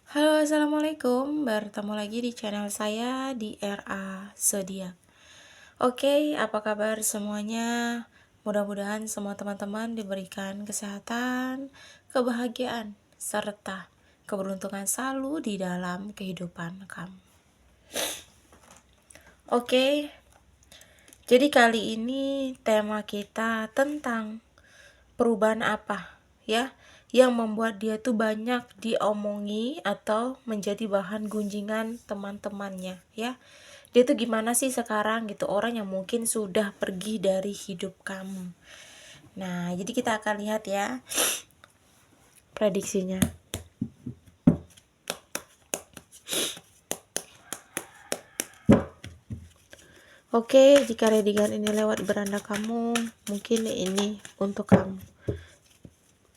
Halo, assalamualaikum. Bertemu lagi di channel saya di RA Zodiak. Oke, apa kabar semuanya? Mudah-mudahan semua teman-teman diberikan kesehatan, kebahagiaan, serta keberuntungan selalu di dalam kehidupan kamu. Oke, jadi kali ini tema kita tentang perubahan apa ya yang membuat dia tuh banyak diomongi atau menjadi bahan gunjingan teman-temannya ya. Dia tuh gimana sih sekarang gitu, orang yang mungkin sudah pergi dari hidup kamu. Nah, jadi kita akan lihat ya prediksinya. Oke, jika readingan ini lewat beranda kamu, mungkin ini untuk kamu.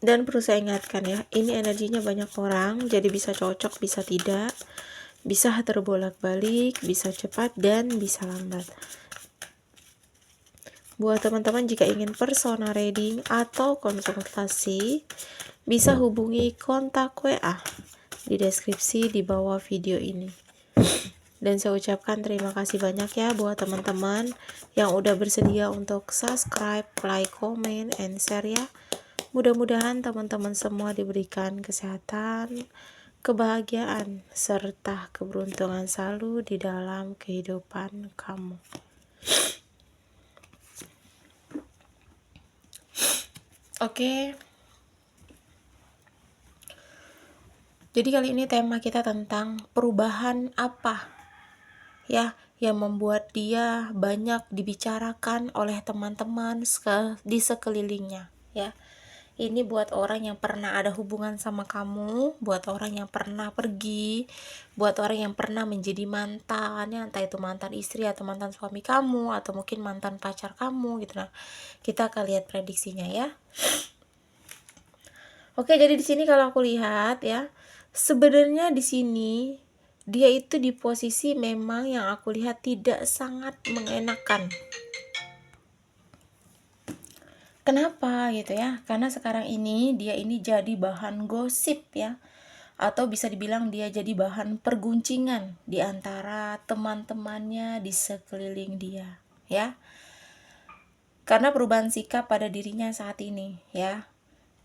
Dan perlu saya ingatkan ya, ini energinya banyak orang, jadi bisa cocok, bisa tidak, bisa terbolak-balik, bisa cepat, dan bisa lambat. Buat teman-teman jika ingin personal reading atau konsultasi, bisa hubungi kontak WA di deskripsi di bawah video ini. Dan saya ucapkan terima kasih banyak ya buat teman-teman yang udah bersedia untuk subscribe, like, comment, and share ya. Mudah-mudahan teman-teman semua diberikan kesehatan, kebahagiaan, serta keberuntungan selalu di dalam kehidupan kamu. Oke. Jadi kali ini tema kita tentang perubahan apa ya yang membuat dia banyak dibicarakan oleh teman-teman di sekelilingnya ya. Ini buat orang yang pernah ada hubungan sama kamu, buat orang yang pernah pergi, buat orang yang pernah menjadi mantan, ya, entah itu mantan istri atau mantan suami kamu, atau mungkin mantan pacar kamu gitu. Nah, kita akan lihat prediksinya ya. Oke, jadi di sini kalau aku lihat ya, sebenarnya di sini dia itu di posisi memang yang aku lihat tidak sangat mengenakan. Kenapa gitu ya? Karena sekarang ini dia ini jadi bahan gosip ya, atau bisa dibilang dia jadi bahan perguncingan di antara teman-temannya di sekeliling dia ya. Karena perubahan sikap pada dirinya saat ini ya.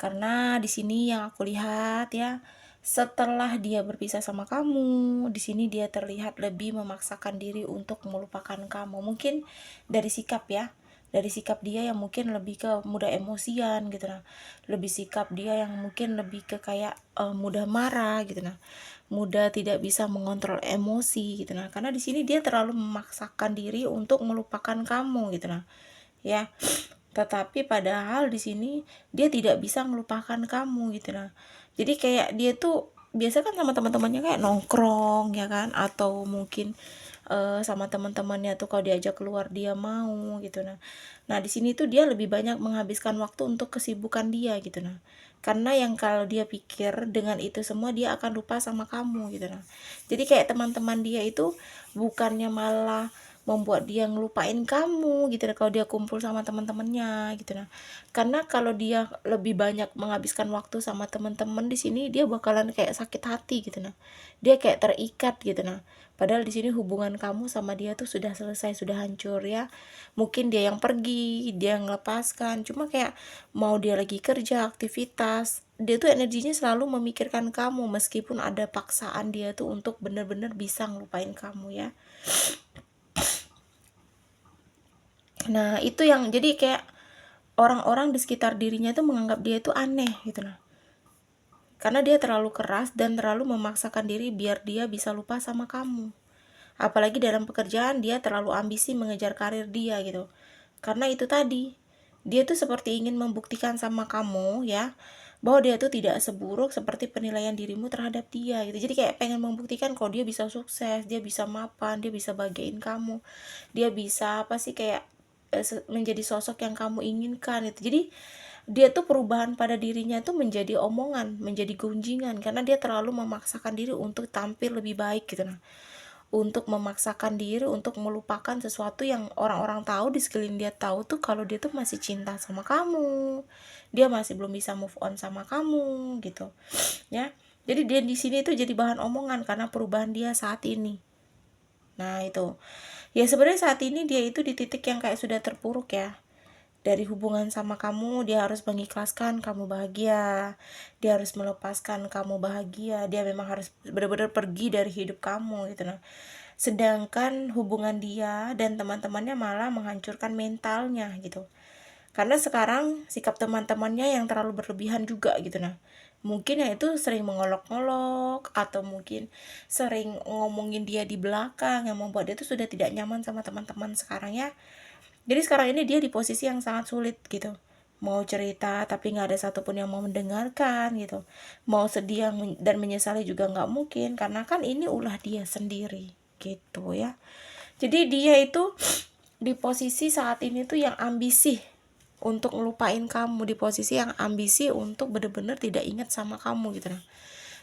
Karena di sini yang aku lihat ya, setelah dia berpisah sama kamu, di sini dia terlihat lebih memaksakan diri untuk melupakan kamu. Mungkin dari sikap ya, dari sikap dia yang mungkin lebih ke mudah emosian gitu nah. Lebih sikap dia yang mungkin lebih ke kayak mudah marah gitu nah. Mudah tidak bisa mengontrol emosi gitu nah. Karena di sini dia terlalu memaksakan diri untuk melupakan kamu gitu nah. Ya. Tetapi padahal di sini dia tidak bisa melupakan kamu gitu nah. Jadi kayak dia tuh biasa kan sama teman-temannya kayak nongkrong ya kan, atau mungkin sama teman-temannya tuh kalau diajak keluar dia mau gitu nah. Nah, di sini tuh dia lebih banyak menghabiskan waktu untuk kesibukan dia gitu nah. Karena yang kalau dia pikir dengan itu semua dia akan lupa sama kamu gitu nah. Jadi kayak teman-teman dia itu bukannya malah membuat dia ngelupain kamu gitu nah, kalau dia kumpul sama teman-temannya gitu nah. Karena kalau dia lebih banyak menghabiskan waktu sama teman-teman di sini, dia bakalan kayak sakit hati gitu nah. Dia kayak terikat gitu nah. Padahal di sini hubungan kamu sama dia tuh sudah selesai, sudah hancur ya. Mungkin dia yang pergi, dia yang melepaskan. Cuma kayak mau dia lagi kerja, aktivitas, dia tuh energinya selalu memikirkan kamu meskipun ada paksaan dia tuh untuk bener-bener bisa ngelupain kamu ya. Nah, itu yang jadi kayak orang-orang di sekitar dirinya tuh menganggap dia tuh aneh gitu nah. Karena dia terlalu keras dan terlalu memaksakan diri biar dia bisa lupa sama kamu. Apalagi dalam pekerjaan dia terlalu ambisi mengejar karir dia gitu. Karena itu tadi, dia tuh seperti ingin membuktikan sama kamu ya, bahwa dia tuh tidak seburuk seperti penilaian dirimu terhadap dia gitu. Jadi kayak pengen membuktikan kalau dia bisa sukses, dia bisa mapan, dia bisa bahagiain kamu, dia bisa apa sih kayak menjadi sosok yang kamu inginkan itu. Jadi dia tuh perubahan pada dirinya tuh menjadi omongan, menjadi gunjingan karena dia terlalu memaksakan diri untuk tampil lebih baik gitu nah. Untuk memaksakan diri untuk melupakan sesuatu yang orang-orang tahu di sekeliling dia tahu tuh kalau dia tuh masih cinta sama kamu. Dia masih belum bisa move on sama kamu gitu. Ya. Jadi dia di sini itu jadi bahan omongan karena perubahan dia saat ini. Nah itu, ya sebenarnya saat ini dia itu di titik yang kayak sudah terpuruk ya. Dari hubungan sama kamu, dia harus mengikhlaskan kamu bahagia, dia harus melepaskan kamu bahagia, dia memang harus benar-benar pergi dari hidup kamu gitu. Nah, sedangkan hubungan dia dan teman-temannya malah menghancurkan mentalnya gitu. Karena sekarang sikap teman-temannya yang terlalu berlebihan juga gitu. Nah, mungkin ya itu sering mengolok-olok atau mungkin sering ngomongin dia di belakang yang membuat dia tuh sudah tidak nyaman sama teman-teman sekarang ya. Jadi sekarang ini dia di posisi yang sangat sulit gitu. Mau cerita tapi nggak ada satupun yang mau mendengarkan gitu. Mau sedih dan menyesali juga nggak mungkin karena kan ini ulah dia sendiri gitu ya. Jadi dia itu di posisi saat ini tuh yang ambisi untuk ngelupain kamu, di posisi yang ambisi untuk bener-bener tidak ingat sama kamu gitu. Nah,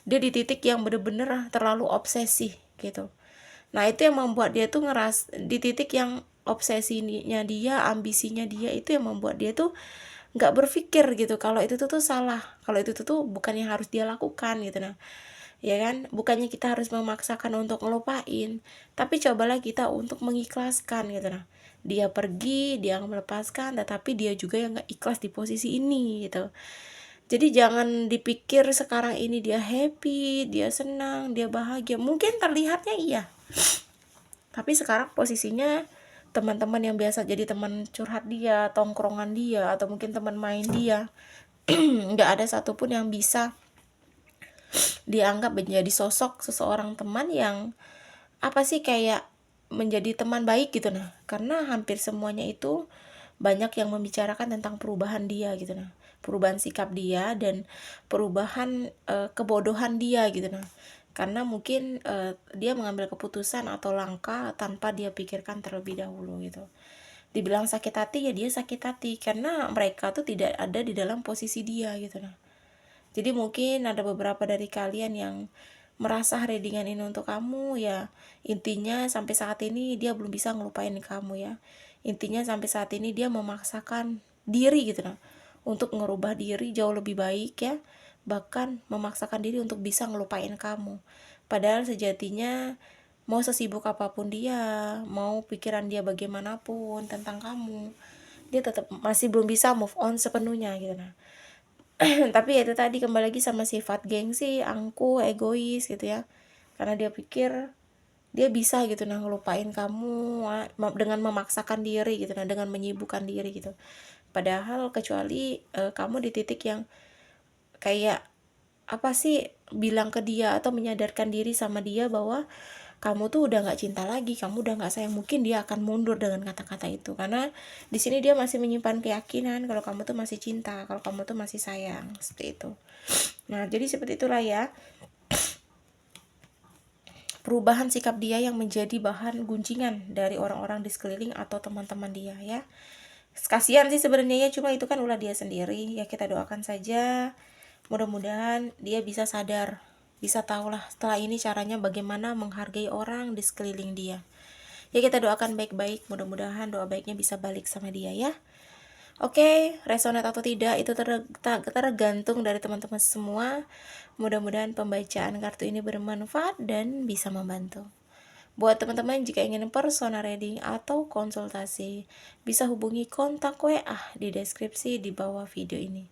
dia di titik yang bener-bener terlalu obsesi gitu. Nah itu yang membuat dia tuh di titik yang obsesinya dia, ambisinya dia itu yang membuat dia tuh nggak berpikir gitu kalau itu tuh salah, kalau itu tuh bukan yang harus dia lakukan gitu. Nah ya kan, bukannya kita harus memaksakan untuk ngelupain, tapi cobalah kita untuk mengikhlaskan gitu. Nah dia pergi, dia melepaskan, tetapi dia juga yang nggak ikhlas di posisi ini gitu. Jadi jangan dipikir sekarang ini dia happy, dia senang, dia bahagia. Mungkin terlihatnya iya, tapi sekarang posisinya teman-teman yang biasa jadi teman curhat dia, tongkrongan dia, atau mungkin teman main dia, nggak ada satupun yang bisa dianggap menjadi sosok seseorang teman yang apa sih kayak menjadi teman baik gitu. Nah karena hampir semuanya itu banyak yang membicarakan tentang perubahan dia gitu. Nah perubahan sikap dia dan perubahan kebodohan dia gitu. Nah karena mungkin dia mengambil keputusan atau langkah tanpa dia pikirkan terlebih dahulu gitu. Dibilang sakit hati ya dia sakit hati karena mereka tuh tidak ada di dalam posisi dia gitu. Nah jadi mungkin ada beberapa dari kalian yang merasa readingan ini untuk kamu ya. Intinya sampai saat ini dia belum bisa ngelupain kamu ya. Intinya sampai saat ini dia memaksakan diri gitu nah, untuk ngerubah diri jauh lebih baik ya. Bahkan memaksakan diri untuk bisa ngelupain kamu. Padahal sejatinya mau sesibuk apapun dia, mau pikiran dia bagaimanapun tentang kamu, dia tetap masih belum bisa move on sepenuhnya gitu nah. Tapi ya itu tadi kembali lagi sama sifat gengsi, angkuh, egois gitu ya. Karena dia pikir dia bisa gitu nah ngelupain kamu dengan memaksakan diri gitu nah, dengan menyibukkan diri gitu. Padahal kecuali kamu di titik yang kayak apa sih bilang ke dia atau menyadarkan diri sama dia bahwa kamu tuh udah nggak cinta lagi, kamu udah nggak sayang, mungkin dia akan mundur dengan kata-kata itu. Karena di sini dia masih menyimpan keyakinan kalau kamu tuh masih cinta, kalau kamu tuh masih sayang, seperti itu. Nah jadi seperti itulah ya perubahan sikap dia yang menjadi bahan guncingan dari orang-orang di sekeliling atau teman-teman dia ya. Kasihan sih sebenarnya ya, cuma itu kan ulah dia sendiri ya. Kita doakan saja mudah-mudahan dia bisa sadar, bisa tahulah setelah ini caranya bagaimana menghargai orang di sekeliling dia ya. Kita doakan baik-baik, mudah-mudahan doa baiknya bisa balik sama dia ya. Oke, resonate atau tidak itu tergantung dari teman-teman semua. Mudah-mudahan pembacaan kartu ini bermanfaat dan bisa membantu. Buat teman-teman jika ingin personal reading atau konsultasi, bisa hubungi kontak WA di deskripsi di bawah video ini.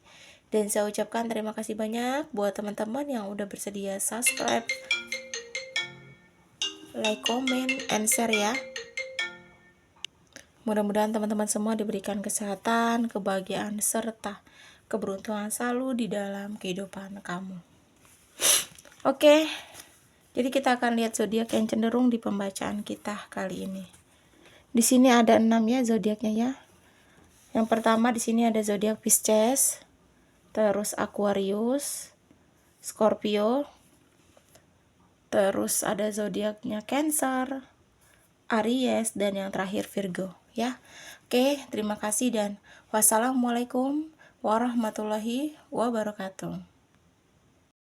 Dan saya ucapkan terima kasih banyak buat teman-teman yang udah bersedia subscribe, like, comment, and share ya. Mudah-mudahan teman-teman semua diberikan kesehatan, kebahagiaan, serta keberuntungan selalu di dalam kehidupan kamu. Oke, jadi kita akan lihat zodiak yang cenderung di pembacaan kita kali ini. Di sini ada 6 ya zodiaknya ya. Yang pertama di sini ada zodiak Pisces, terus Aquarius, Scorpio, terus ada zodiaknya Cancer, Aries, dan yang terakhir Virgo ya. Oke, terima kasih dan wassalamualaikum warahmatullahi wabarakatuh.